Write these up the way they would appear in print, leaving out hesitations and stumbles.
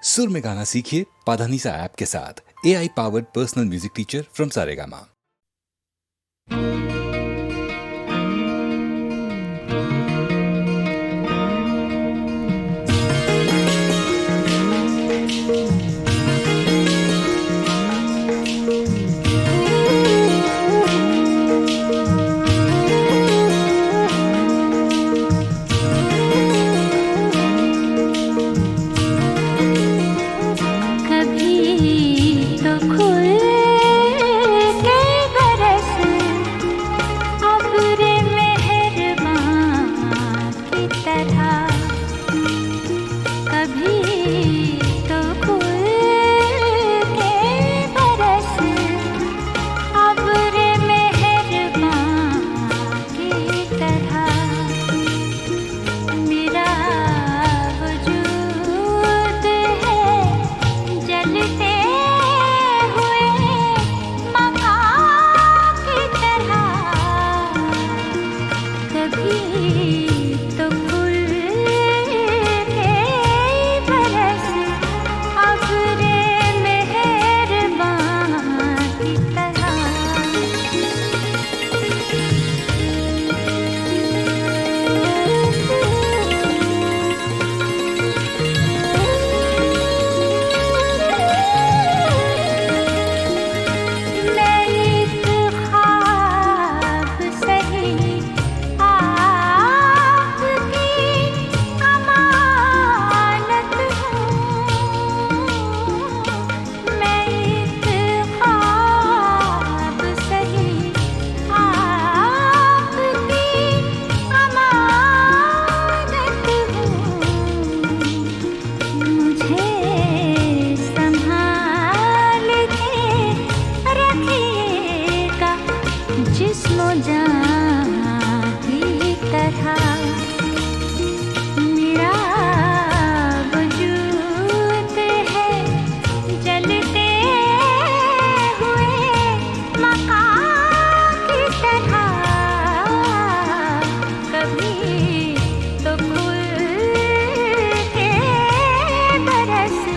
सुर में गाना सीखिए पाधानीसा ऐप के साथ। AI powered personal music teacher from Saregama. तो खुल के बरस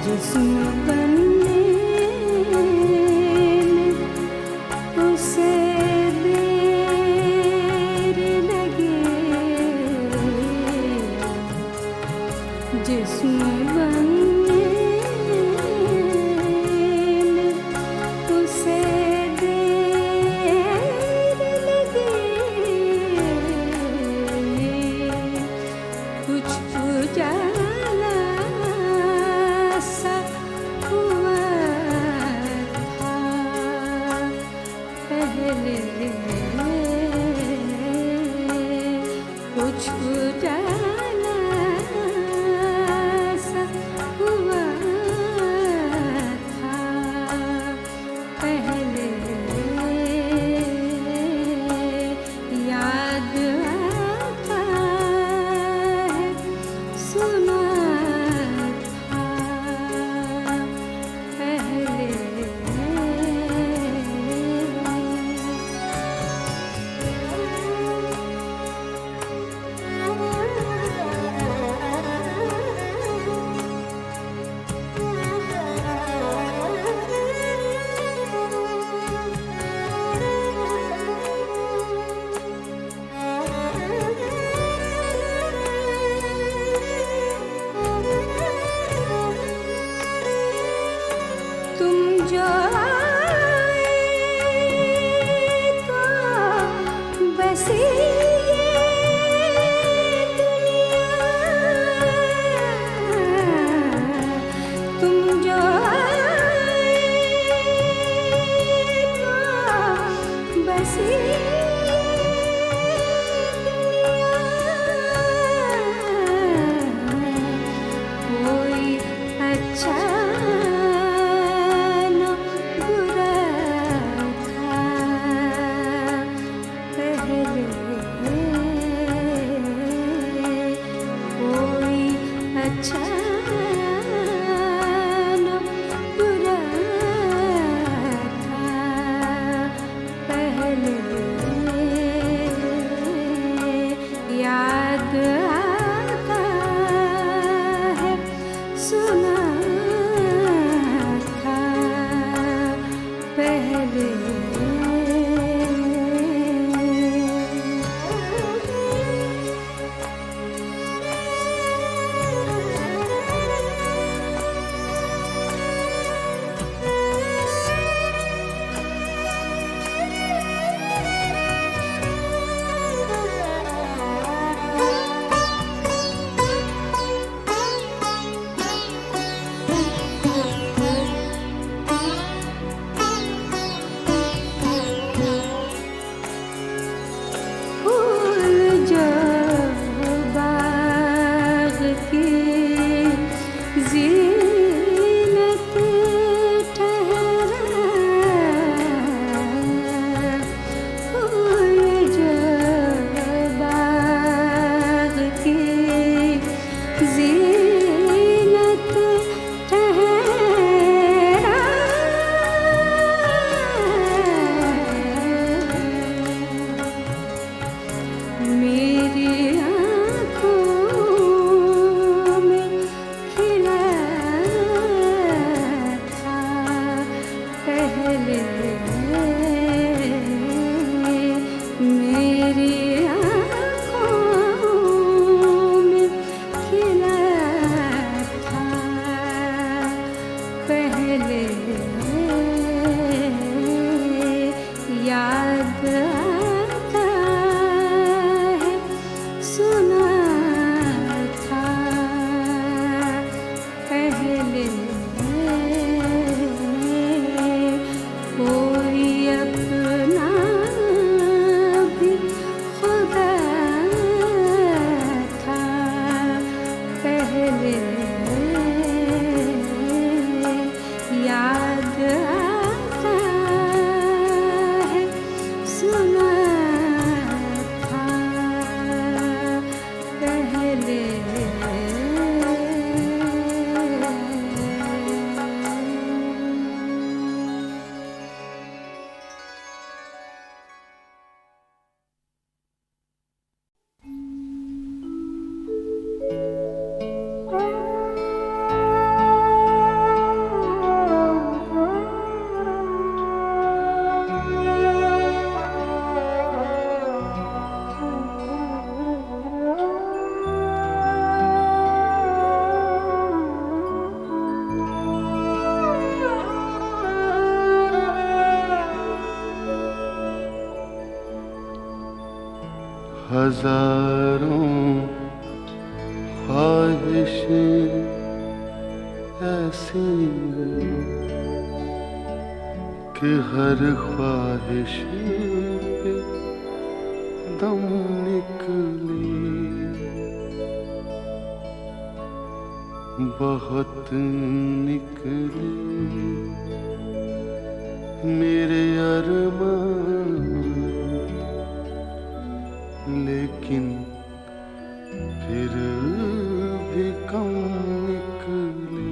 जिस्म बनने में उसे देर लगे, जिस्म बनने में उसे देर लगे, कुछ उजाला सा हुआ था पहले, कुछ उजाला सा हुआ था पहले, याद आता है सुना था पहले। तुम जो आए तो बसी ये दुनिया, तुम जो आए तो बसी ये दुनिया, कोई अच्छा न बुरा था पहले, कोई अच्छा न बुरा था पहले, याद आता है सुना था पहले। फूल जो बाग की ज़ीनत ठहरा, फूल जो बाग की ज़ीनत ठहरा, मेरी आँखों में खिला था पहले, मेरी आँखों में खिला था पहले, याद आता है सुना था पहले, कोई अपना भी खुदा था पहले, याद हजारों ख्वाहिशें ऐसी कि हर ख्वाहिश पे दम निकले, बहुत निकले मेरे अरमान, लेकिन फिर भी कम निकले।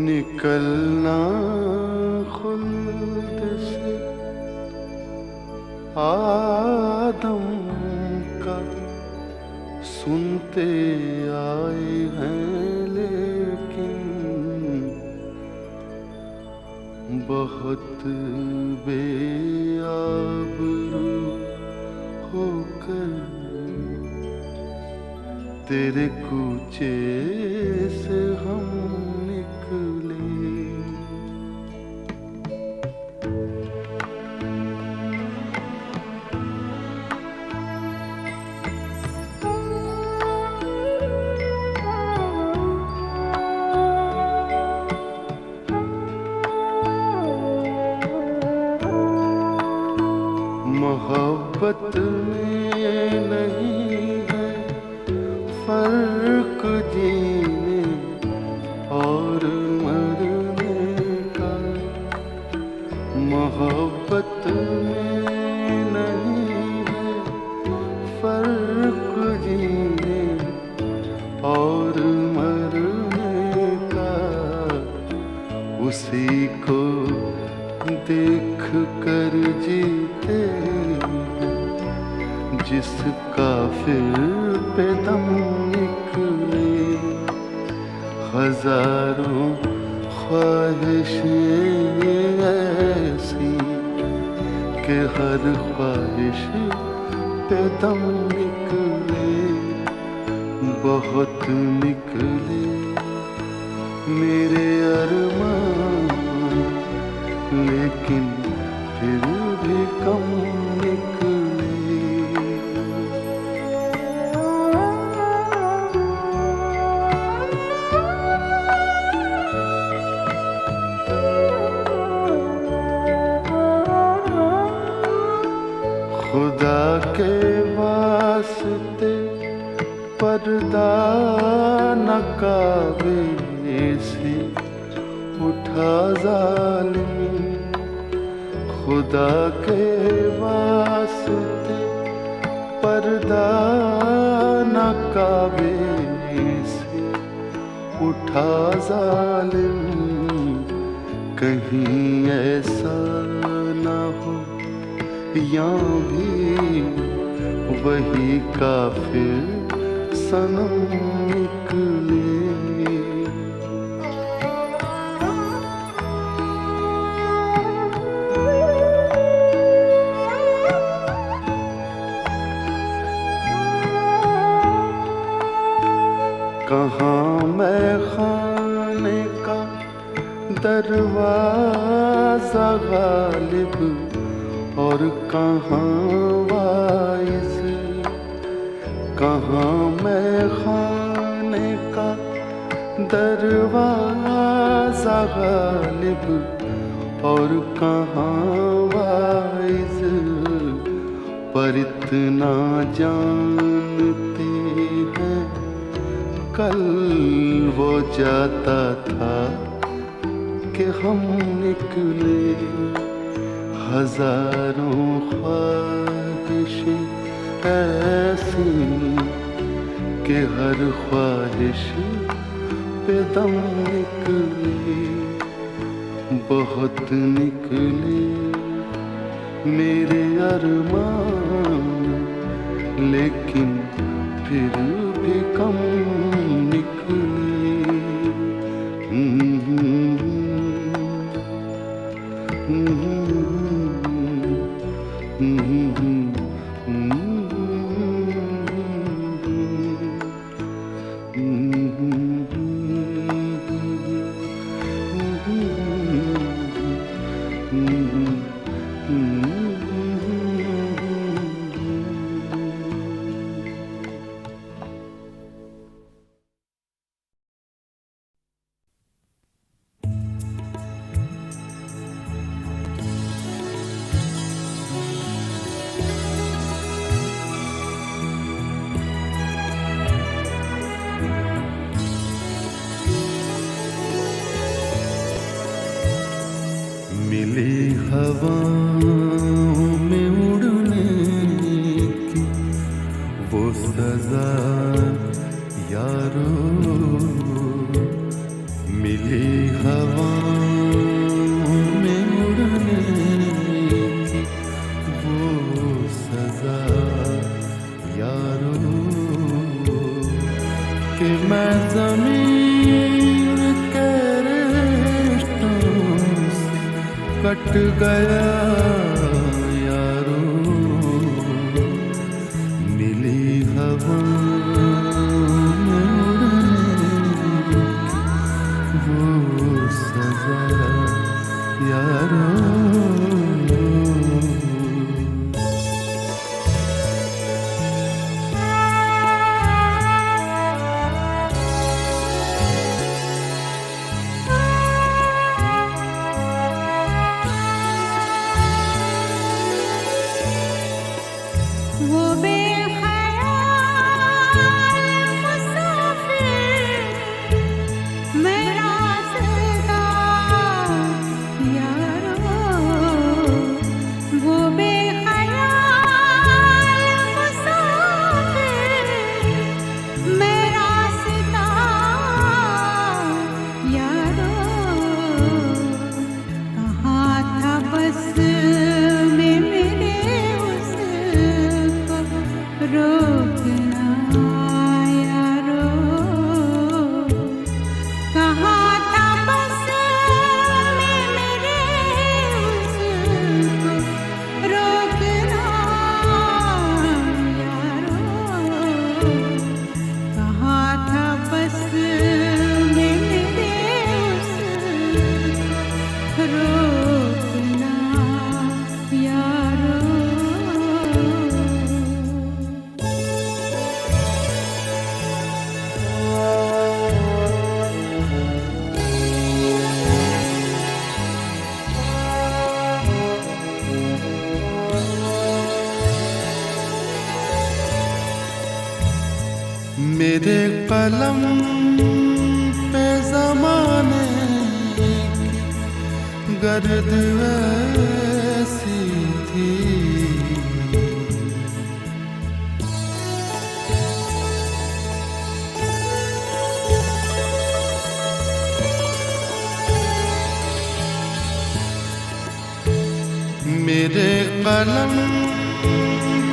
निकलना खुल्द से आदम का सुनते आए हैं, लेकिन बहुत बेआबरू होकर तेरे कूचे से हम निकले। मोहब्बत में नहीं है फर्क जीने और मरने का, मोहब्बत में नहीं है फर्क जीने और मरने का। उसी को देख कर जीते जिसका फिर पे दम निकले। हजारों ख्वाहिशें ऐसी कि हर ख्वाहिश पे दम निकले, बहुत निकले मेरे अरमान, लेकिन फिर भी कम निकले। खुदा के वास्ते पर्दा न काबे से उठा जालिम, खुदा के वास्ते पर्दा न काबे से उठा जालिम। कहीं ऐसा न हो या भी वही काफिर सनम निकले। कहाँ मैं खाने का दरवाजा गालिब और कहाँ वाइज, कहाँ मैं खाने का दरवाजा गालिब और कहाँ वाइज। पर इतना जानते हैं कल वो जाता था कि हम निकले। हजारों ख्वाहिशें ऐसी कि हर ख्वाहिश पे दम निकले, बहुत निकले मेरे अरमान, लेकिन फिर भी कम निकले। मिली हवाओं में उड़ने की वो सजा यारो, मिली हवाओं में उड़ने की वो सजा यारो, कि मैं ज़मीन के रिश्तों से कट गया यारो, मिली हवाओं में उड़ने की वो सजा यारो। वो बेख़याल मुसाफिर मेरा रास्ता यारो, वो बेख़याल मुसाफिर मेरा रास्ता यारो, कहाँ था बस में मेरे रोकना यारो, कहाँ था बस में मेरे उसको रोकना यारो, कहाँ था बस में मेरे उसको रोकना यारो। मेरे कलम पे ज़माने की गर्द ऐसी थी, मेरे कलम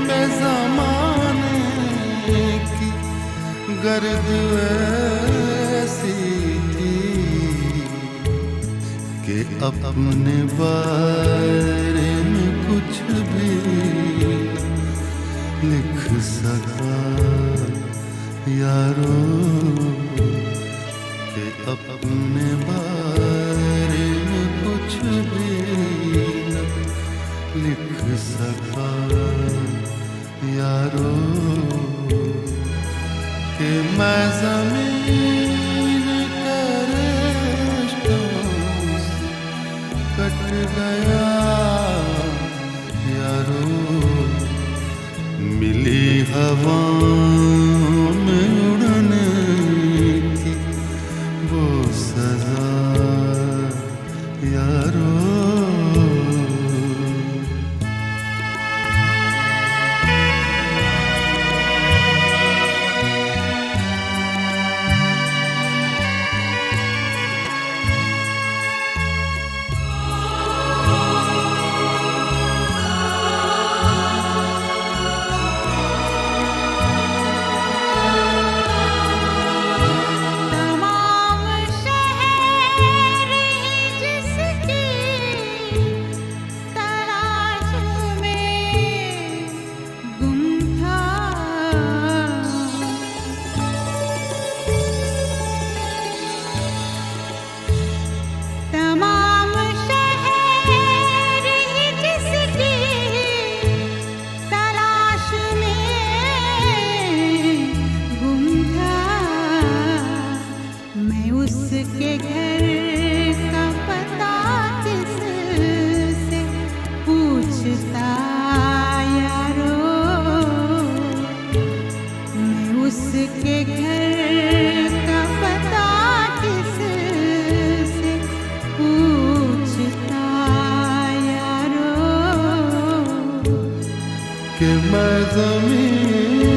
पे ज़माने की गर्द ऐसी थी, कि अपने बारे में कुछ भी लिख सका यारो, कि अपने बारे में कुछ भी लिख सका यारो, कि मैं ज़मीन के रिश्तों से कट गया यारो, मिली हवाओं में उड़ने की वो सजा यारो। मैं ज़मीन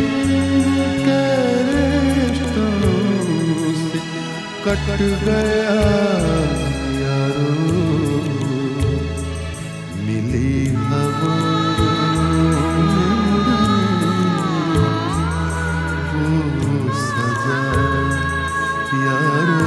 के रिश्तों से कट गया यारो, मिली हवा वो सजा यारो।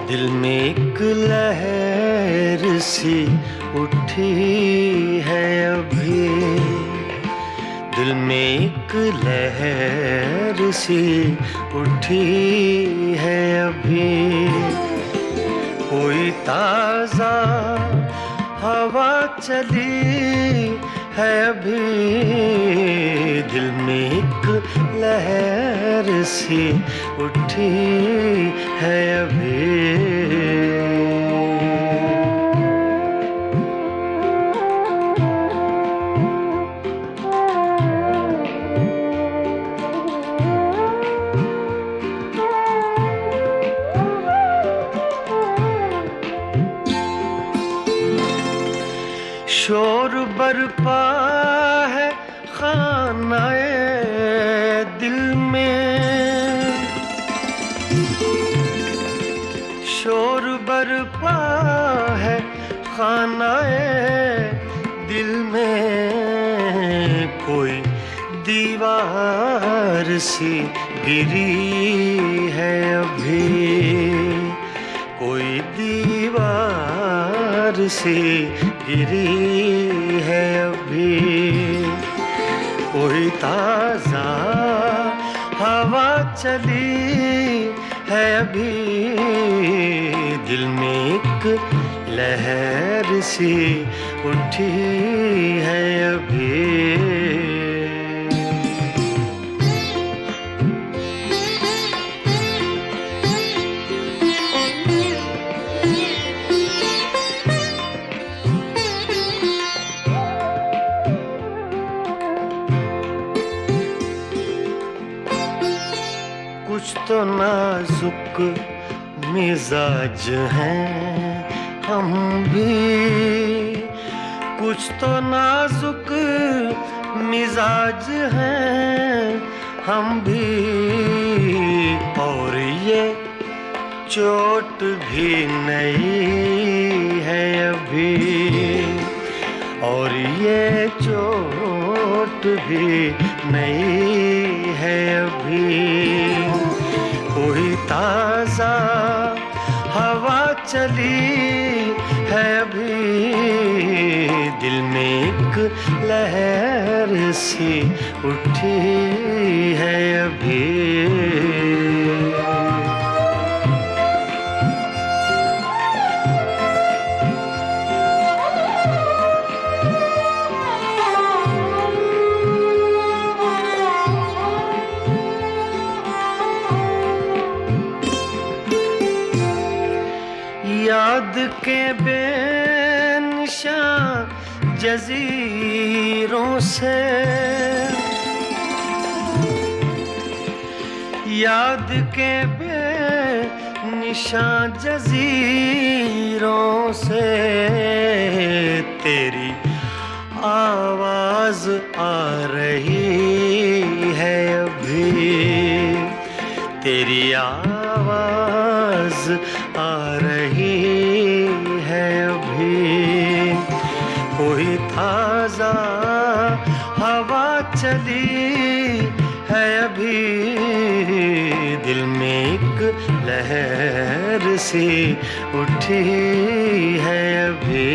दिल में एक लहर सी उठी है अभी, दिल में एक लहर सी उठी है अभी, कोई ताज़ा हवा चली है अभी, दिल में एक लहर सी उठी है अभी। शोर बरपा है खानाए दिल में, शोर बरपा है खानाए दिल में, कोई दीवार सी गिरी है अभी, कोई दीवार सी गिरी है अभी, कोई ताज़ा हवा चली है अभी, दिल में एक लहर सी उठी है अभी। कुछ तो नाजुक मिजाज हैं हम भी, कुछ तो नाजुक मिजाज हैं हम भी, और ये चोट भी नहीं है अभी, और ये चोट भी नहीं है अभी, कोई ताज़ा हवा चली है अभी, दिल में एक लहर सी उठी है अभी। याद के बेनिशान जज़ीरों से, याद के बेनिशान जज़ीरों से, तेरी आवाज़ आ रही है अभी, तेरी आवाज़ आ रही है अभी, चली है अभी, दिल में एक लहर सी उठी है अभी।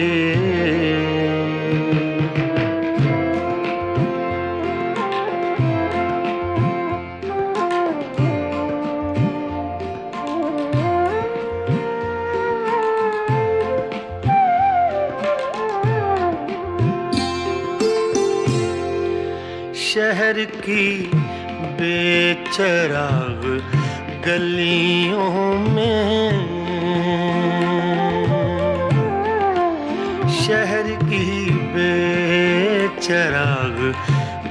शहर की बेचराग गलियों में, शहर की बेचराग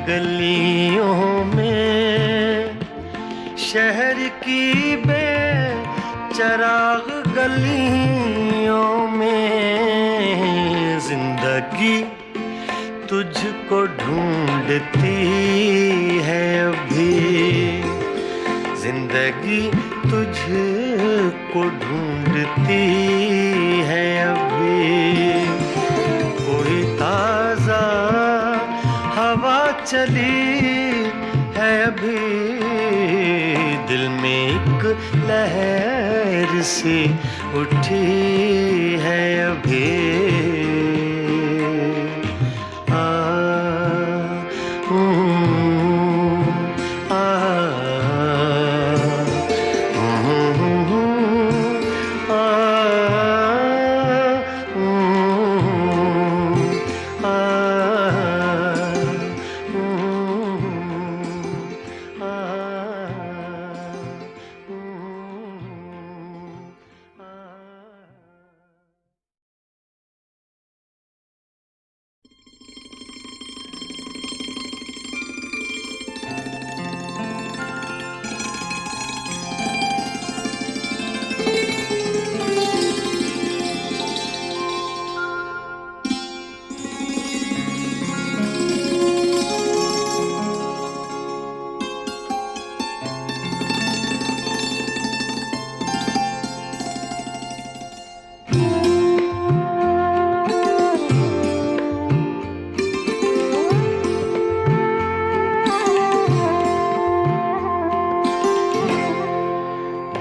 गलियों में, शहर की बेचराग गलियों में, जिंदगी तुझको ढूंढती है अभी, जिंदगी तुझको ढूंढती है अभी। कोई ताजा हवा चली है अभी, दिल में एक लहर सी उठी है अभी।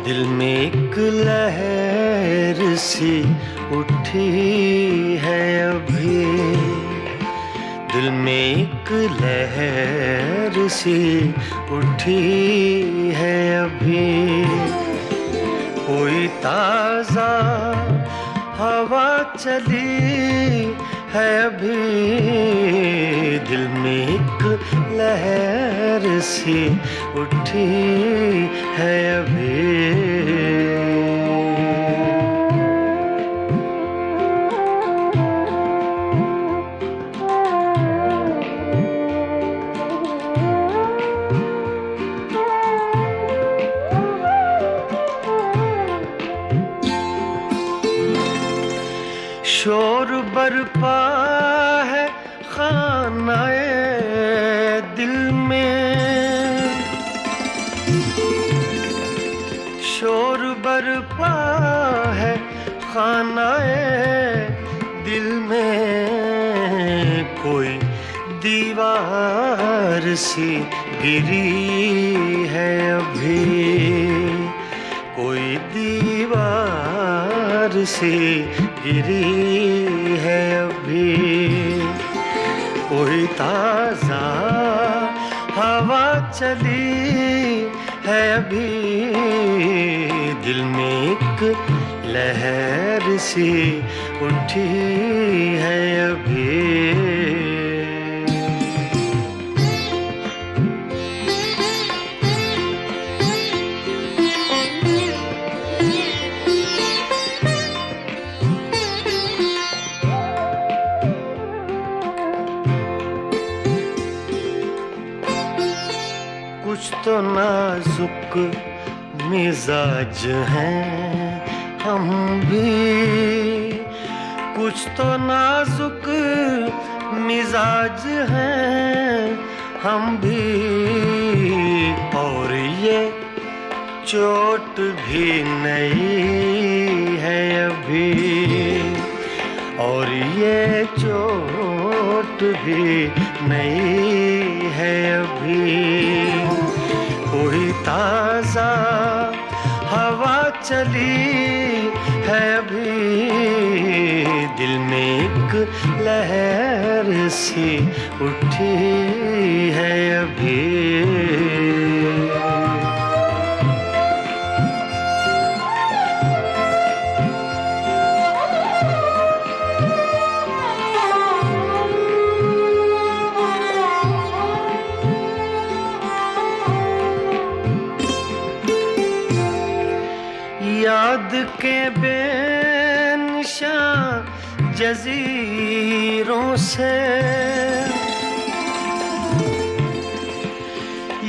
दिल में एक लहर सी उठी है अभी, दिल में एक लहर सी उठी है अभी। कोई ताजा हवा चली है अभी, दिल में एक लहर सी उठी है अभी। शोर बरपा है खानाए दिल में, शोर बरपा है खानाए दिल में। कोई दीवार सी गिरी है अभी, कोई दीवार सी गिरी है अभी। कोई ताजा हवा चली है अभी, दिल में एक लहर सी उठी है अभी। कुछ तो नाजुक मिजाज हैं हम भी, कुछ तो नाजुक मिजाज हैं हम भी। और ये चोट भी नहीं है अभी, और ये चोट भी नहीं है लहर सी उठी है अभी। याद के बेनिशां जजीरों से,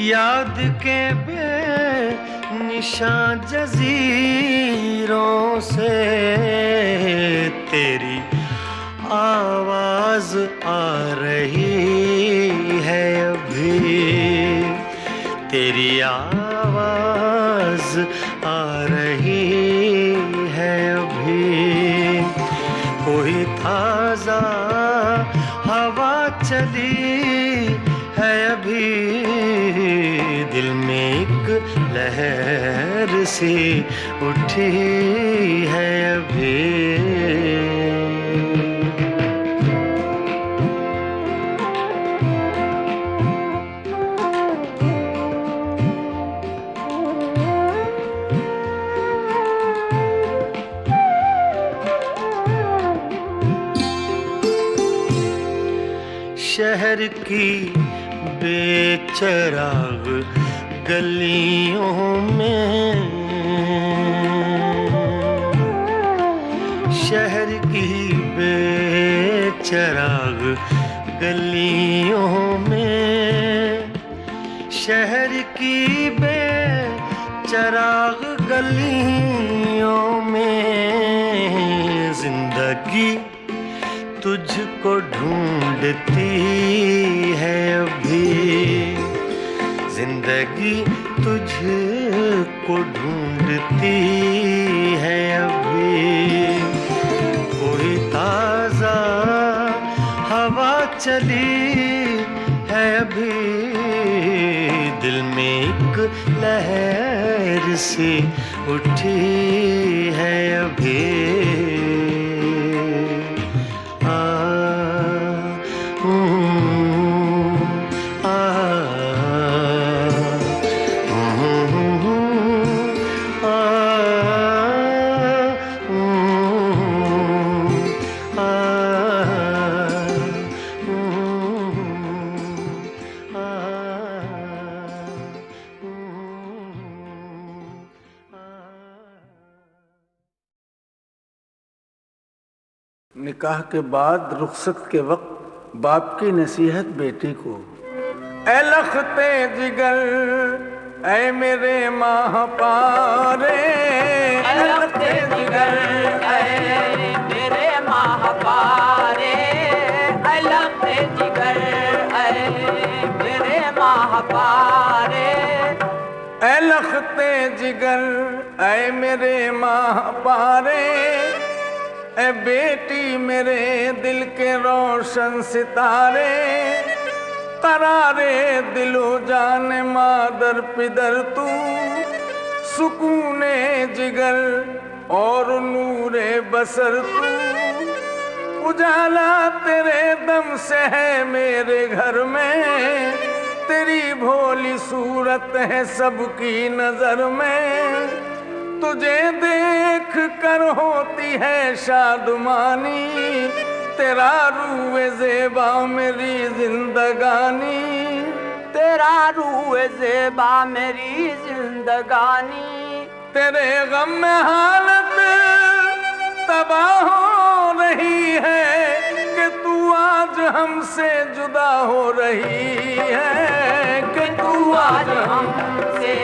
याद के बेनिशां जजीरों से तेरी आवाज आ रही है अभी, तेरी आवाज आ रही है अभी। कोई ताजा हवा चली है अभी, दिल में एक लहर सी उठी है अभी। शहर की बेचराग गलियों में, शहर की बेचराग गलियों में, शहर की बेचराग गलियों में जिंदगी तुझको ढूंढती है अभी, जिंदगी तुझको ढूंढती है अभी। कोई ताजा हवा चली है अभी, दिल में एक लहर सी उठी है अभी। निकाह के बाद रुखसत के वक्त बाप की नसीहत बेटी को, ऐ लखते जिगर ऐ मेरे माह पारे, ऐ लखते जिगर ऐ मेरे माह पारे, ऐ लखते जिगर ऐ मेरे माह पारे, ऐ लखते जिगर ऐ मेरे माह पारे, ऐ बेटी मेरे दिल के रोशन सितारे, करारे दिलो जान मादर पिदर तू, सुकूने जिगर और नूरे बसर तू, उजाला तेरे दम से है मेरे घर में, तेरी भोली सूरत है सबकी नजर में, तुझे देख कर होती है शादमानी, तेरा रूए ज़ेबा मेरी जिंदगानी, तेरा रूए ज़ेबा मेरी जिंदगानी, तेरे गम में हालत तबाह हो रही है कि तू आज हमसे जुदा हो रही है, कि तू आज हमसे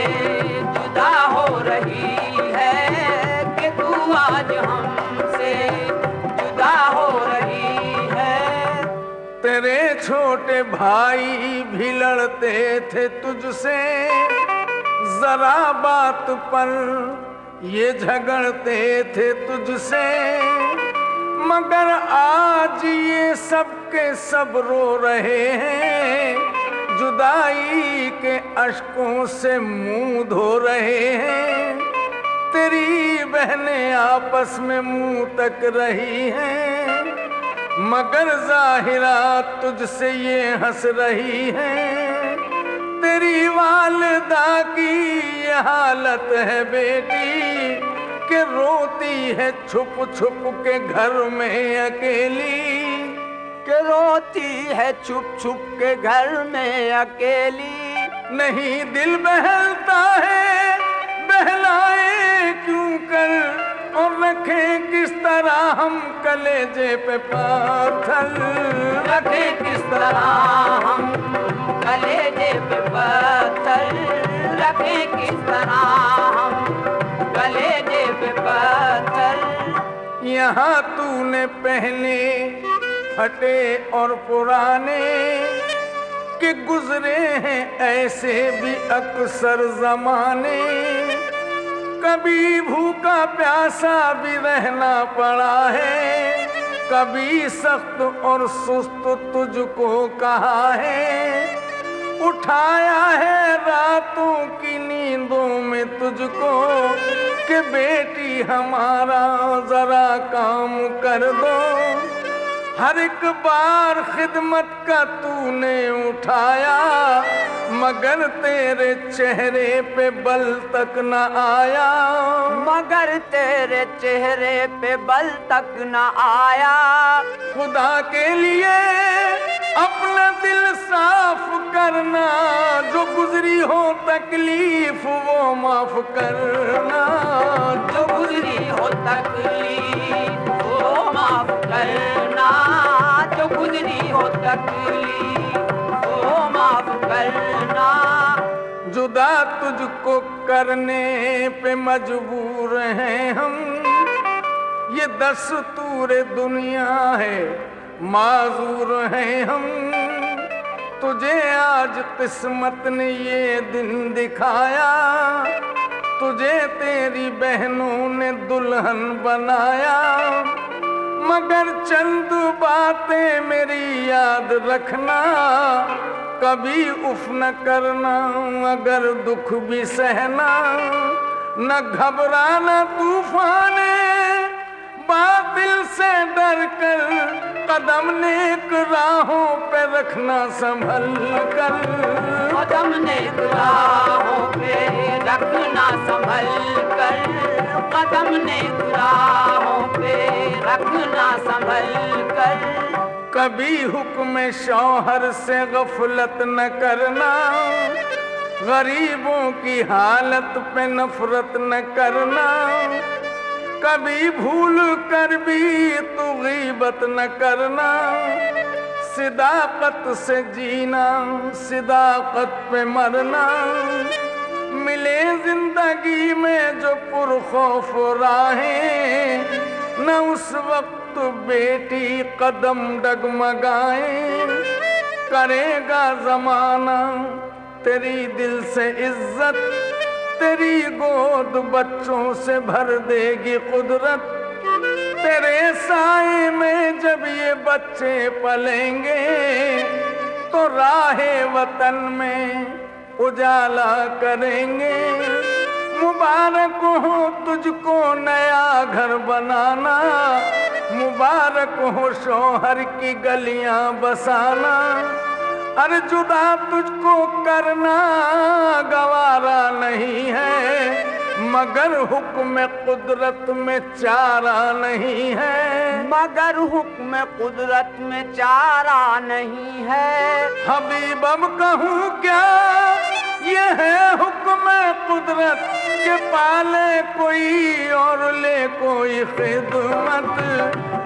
जुदा हो रही है, कि तू आज हमसे जुदा हो रही है। तेरे छोटे भाई भी लड़ते थे तुझसे, जरा बात पर ये झगड़ते थे तुझसे, मगर आज ये सब के सब रो रहे हैं, जुदाई के अश्कों से मुंह धो रहे हैं, तेरी बहनें आपस में मुंह तक रही हैं, मगर जाहिरा तुझसे ये हंस रही है। तेरी वालिदा की ये हालत है बेटी कि रोती है छुप छुप के घर में अकेली, के रोती है छुप छुप के घर में अकेली। नहीं दिल बहलता है बहलाए क्यों कर, और रखे किस तरह हम कलेजे पे पाथर, रखे किस तरह हम कलेजे पे पत्थर, रखे किस तरह हम कलेजे पे पत्थर। यहाँ तूने पहले फटे और पुराने के गुजरे हैं ऐसे भी अक्सर जमाने। कभी भूखा प्यासा भी रहना पड़ा है, कभी सख्त और सुस्त तुझको कहा है। उठाया है रातों की नींदों में तुझको कि बेटी हमारा जरा काम कर दो। हर एक बार खिदमत का तूने उठाया मगर तेरे चेहरे पे बल तक न आया, मगर तेरे चेहरे पे बल तक न आया। खुदा के लिए अपना दिल साफ करना, जो गुजरी हो तकलीफ वो माफ करना, जो गुजरी हो तकलीफ वो माफ करना, जो गुजरी हो तकलीफ वो माफ करना। जुदा तुझको करने पे मजबूर हैं हम, ये दस्तूर दुनिया है माजूर हैं हम। तुझे आज किस्मत ने ये दिन दिखाया, तुझे तेरी बहनों ने दुल्हन बनाया। मगर चंद बातें मेरी याद रखना, कभी उफ न करना अगर दुख भी सहना। न घबराना तूफाने बातिल से डर कर, कदम नेक राहों पे रखना संभल कर, कदम नेक राहों पे रखना संभल कर, कदम नेक राहों पे रखना संभल कर। कभी हुक्म शौहर से गफलत न करना, गरीबों की हालत पे नफरत न करना। कभी भूल कर भी तू गीबत न करना, सिदाकत से जीना सिदाकत पे मरना। मिले जिंदगी में जो पुरखौफ राहें, न उस वक्त बेटी कदम डगमगाए। करेगा जमाना तेरी दिल से इज्जत, तेरी गोद बच्चों से भर देगी कुदरत। तेरे साए में जब ये बच्चे पलेंगे, तो राहे वतन में उजाला करेंगे। मुबारक हो तुझको नया घर बनाना, मुबारक हो शौहर की गलियां बसाना। अरे जुदा तुझको करना गवारा नहीं है, मगर हुक्म कुदरत में चारा नहीं है, मगर हुक्म कुदरत में चारा नहीं है। हबीब अब कहूँ क्या, ये है हुक्म कुदरत के पाले कोई और ले कोई खिदमत,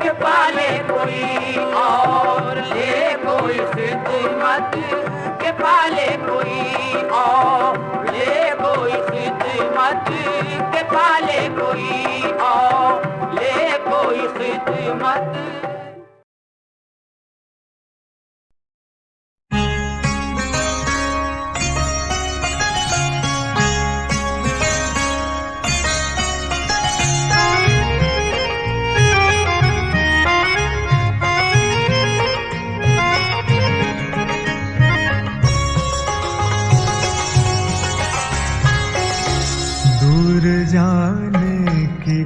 के पाले कोई और ले कोई खिदमत, के पाले कोई और ले कोई खिदमत, के पाले कोई और ले कोई खिदमत। जाने की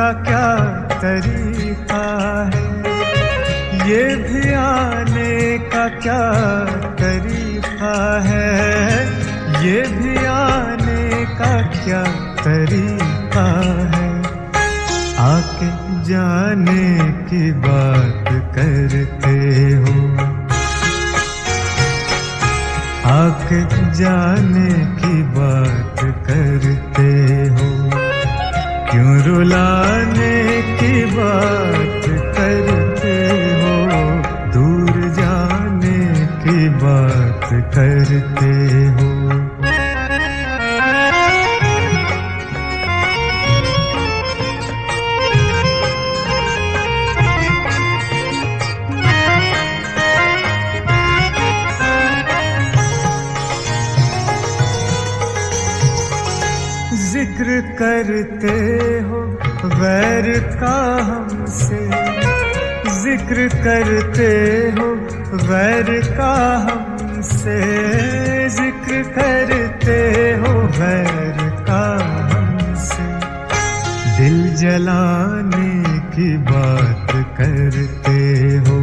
का क्या तरीका है, ये भी आने का क्या तरीका है, ये भी आने का क्या तरीका है। आके जाने की बात करते हो, आके जाने की बात करते हो, क्यों रुलाने की बात करते हो, दूर जाने की बात करते हो। जिक्र करते हो वैर का हमसे, जिक्र करते हो वैर का हमसे, जिक्र करते हो वैर का हमसे, दिल जलाने की बात करते हो,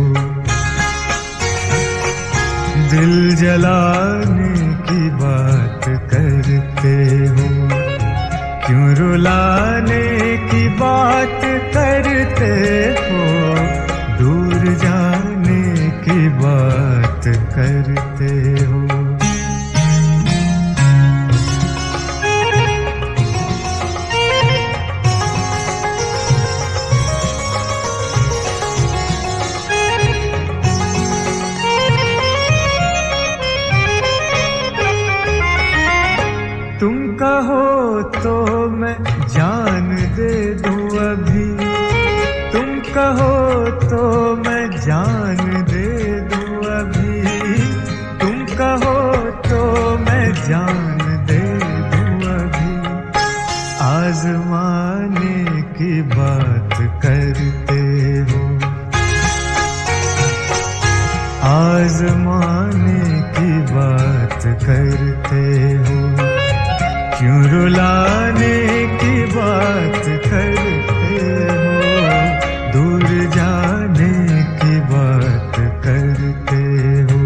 दिल जलाने की बात करते हो, क्यों रुलाने की बात करते हो, दूर जाने की बात करते हो। तुम कहो तो मैं जान दे दूं अभी, तुम कहो तो मैं जान दे दूं अभी, तुम कहो तो मैं जान दे दूं अभी, आजमाने की बात करते हो, आजमाने की बात करते हो, क्यों रुलाने की बात करते हो, दूर जाने की बात करते हो।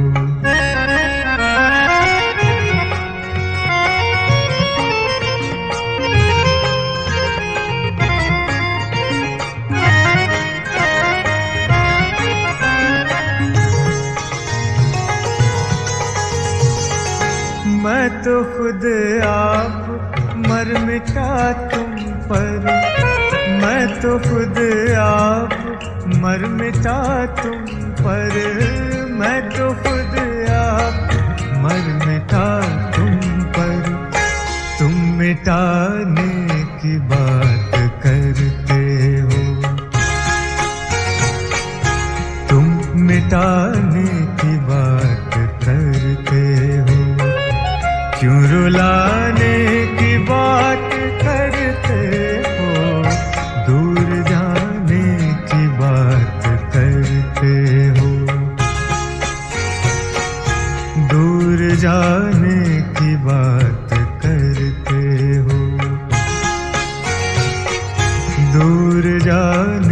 मैं तो खुद आप मर मिटा तुम पर, मैं तो खुद आप मर मिटा तुम पर, मैं तो खुद आप मर मिटा तुम पर, तुम मिटाने की बात करते हो, तुम मिटाने की बात करते हो, क्यों रुलाने की बात करते हो, दूर जाने की बात करते हो, दूर जाने की बात करते हो, दूर जाने